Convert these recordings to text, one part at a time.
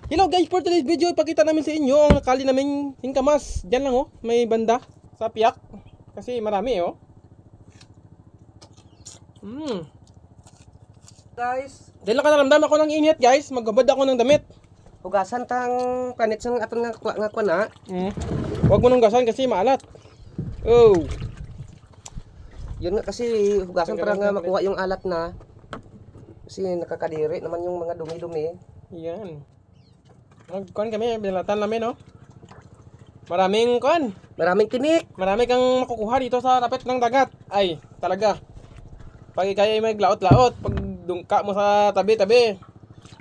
Hello guys, for today's video, ipakita namin sa inyo ang nakali namin singkamas. Diyan lang oh, may banda sa piyak. Kasi marami oh. Guys, Dahil nakaramdam ako ng init guys, magbabad ako ng damit. hugasan tang kanit sang aton nga kuna. Huwag mo nang gasan kasi maalat. Oh. Yun nga kasi hugasan para nga makuha yung alat na. Kasi nakakadiri naman yung mga dumi-dumi. Yan. Magkuhan kami, bilatan namin oh. Maraming kuhan. Maraming tinik. Marami kang makukuha dito sa lapit ng dagat. Ay, talaga. Pag kaya ay maglaot-laot, pag dungka mo sa tabi-tabi,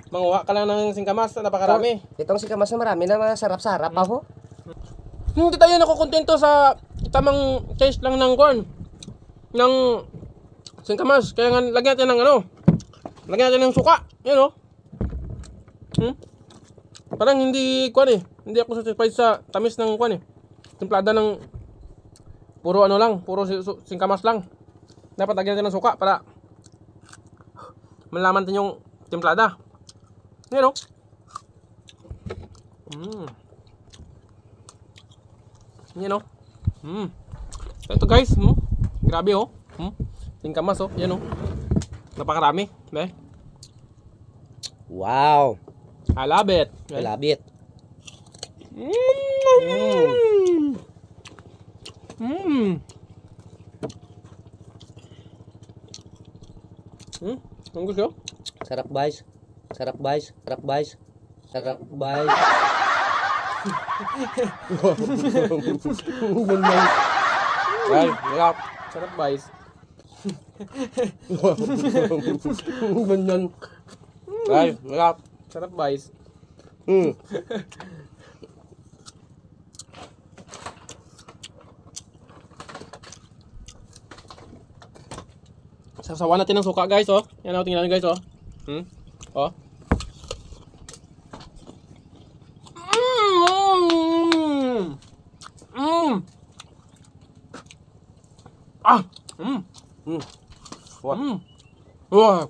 manguha ka lang ng singkamas na napakarami. Itong singkamas na marami na masarap-sarap ako. Hindi tayo nakukontento sa tamang taste lang ng corn. Ng singkamas. Kaya nga lagyan natin ng ano. Lagyan natin ng suka. Yan oh. Parang hindi kuan eh. Hindi ako satisfied sa tamis ng kuan eh. Timplada ng puro ano lang, puro singkamas lang. Dapat lagyan natin ng suka para malaman natin yung timplada. Yan oh. Yan oh. Ito guys, grabe oh. Singkamas oh, yan oh. Napakarami, be. Wow. I love it. I love it. Ang gusto? Sarap guys. Sarap guys. Sarap guys. Sarap guys. Ay, sarap. Sarap guys. Ganyan. Ay, sarap. Sarap guys. Sasawan natin ng suka guys oh. Yan oh, tingnan guys oh. Oh. Ah. Wow.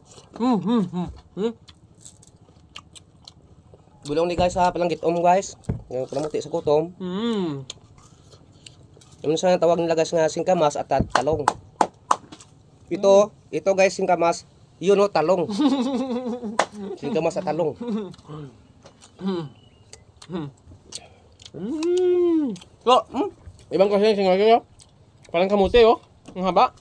Bulong ni guys sa palanggitom guys. Yung palamuti sa gutom. Yung sa tawag nila guys nga singkamas at talong. Ito guys singkamas, yun o talong. Singkamas at talong. So, ibang kasi yung singkamas oh. Parang kamuti oh. Ang haba.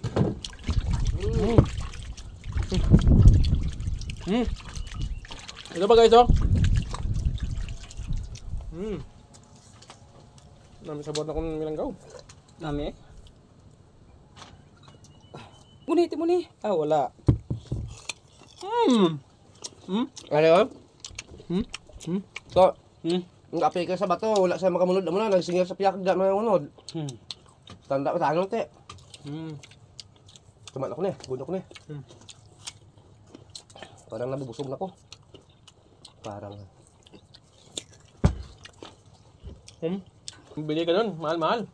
Ito ba guys oh? Nami sabot na kong milanggaw. Nami? Muni, muni. Ah, wala. Ano yun? So, ang ka sa bato, wala sa makamunod na muna. Nagsingir sa piyak, di na unod. Tanda pa tanong, te. Tumat ako na, guna ko na. Parang nabubusog na ko. Parang. Bili ka nun, mahal-mahal.